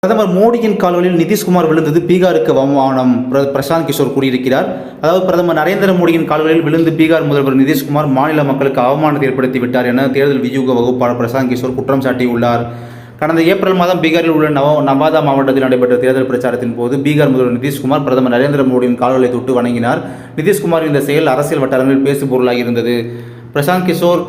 பிரதமர் மோடியின் கால்களில் நிதிஷ்குமார் விழுந்தது பீகாருக்கு அவமானம், பிரசாந்த் கிஷோர் கூறியிருக்கிறார். அதாவது பிரதமர் நரேந்திர மோடியின் கால்களில் விழுந்து பீகார் முதல்வர் நிதிஷ்குமார் மாநில மக்களுக்கு அவமானத்தை ஏற்படுத்தி விட்டார் என தேர்தல் வியூக வகுப்பாளர் பிரசாந்த் கிஷோர் குற்றம் சாட்டியுள்ளார். கடந்த ஏப்ரல் மாதம் பீகாரில் உள்ள நவாதா மாவட்டத்தில் நடைபெற்ற தேர்தல் பிரச்சாரத்தின் போது பீகார் முதல்வர் நிதிஷ்குமார் பிரதமர் நரேந்திர மோடியின் கால்களை தொட்டு வணங்கினார். நிதிஷ்குமார் இந்த செயல் அரசியல் வட்டாரங்களில் பேசுபொருளாகி இருந்தது. பிரசாந்த் கிஷோர்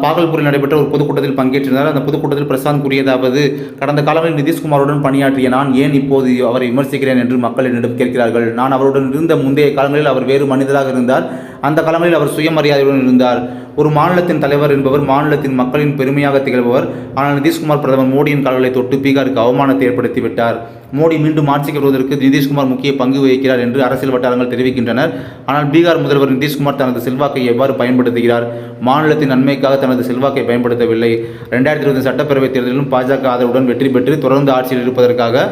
பாகல்பூரில் நடைபெற்ற ஒரு பொதுக்கூட்டத்தில் பங்கேற்றிருந்தார். அந்த பொதுக்கூட்டத்தில் பிரசாந்த் கூறியதாவது, கடந்த காலங்களில் நிதிஷ்குமாருடன் பணியாற்றிய நான் ஏன் இப்போது அவரை விமர்சிக்கிறேன் என்று மக்கள் என்னிடம் கேட்கிறார்கள். நான் அவருடன் இருந்த முந்தைய காலங்களில் அவர் வேறு மனிதராக இருந்தார். அந்த காலங்களில் அவர் சுயமரியாதையுடன் இருந்தார். ஒரு மாநிலத்தின் தலைவர் என்பவர் மாநிலத்தின் மக்களின் பெருமையாக திகழ்பவர். ஆனால் நிதிஷ்குமார் பிரதமர் மோடியின் கால்களை தொட்டு பீகாருக்கு அவமானத்தை ஏற்படுத்திவிட்டார். மோடி மீண்டும் ஆட்சிக்கு வருவதற்கு நிதிஷ்குமார் முக்கிய பங்கு வகிக்கிறார் என்று அரசியல் வட்டாரங்கள் தெரிவிக்கின்றனர். ஆனால் பீகார் முதல்வர் நிதிஷ்குமார் தனது செல்வாக்கை எவ்வாறு பயன்படுத்துகிறார்? மாநிலத்தின் நன்மைக்காக தனது செல்வாக்கை பயன்படுத்தவில்லை. 2020 சட்டப்பேரவைத் தேர்தலிலும் பாஜக ஆதரவுடன் வெற்றி பெற்று தொடர்ந்து ஆட்சியில் இருப்பதற்காக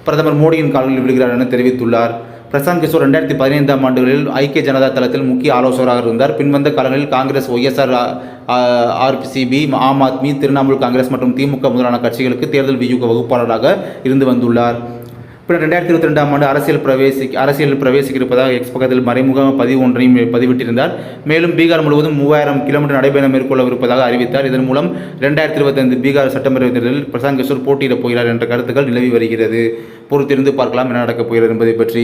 பிரதமர் மோடியின் கால்களில் விழுகிறார் என தெரிவித்துள்ளார். பிரசாந்த் கிஷோர் 2015ஆம் ஆண்டுகளில் ஐக்கிய ஜனதா தளத்தில் முக்கிய ஆலோசகராக இருந்தார். பின்வந்த காலங்களில் காங்கிரஸ், ஒய்எஸ்ஆர், ஆர்சிபி, ஆம் ஆத்மி, திரிணாமுல் காங்கிரஸ் மற்றும் திமுக முதலான கட்சிகளுக்கு தேர்தல் வியூக வகுப்பாளராக இருந்து வந்துள்ளார். பின்னர் 2022ஆம் ஆண்டு அரசியலில் பிரவேசிக்க இருப்பதாக எக்ஸ் பக்கத்தில் மறைமுக பதிவு ஒன்றையும் பதிவிட்டிருந்தார். மேலும் பீகார் முழுவதும் 3000 கிலோமீட்டர் நடைபயணம் மேற்கொள்ளவிருப்பதாக அறிவித்தார். இதன் மூலம் 2025 பீகார் சட்டப்பேரவைத் தேர்தலில் பிரசாந்த் கிஷோர் போட்டியிடப் போகிறார் என்ற கருத்துக்கள் நிலவி வருகிறது. பொறுத்திருந்து பார்க்கலாம் என்ன நடக்கப் போகிறது என்பதை பற்றி.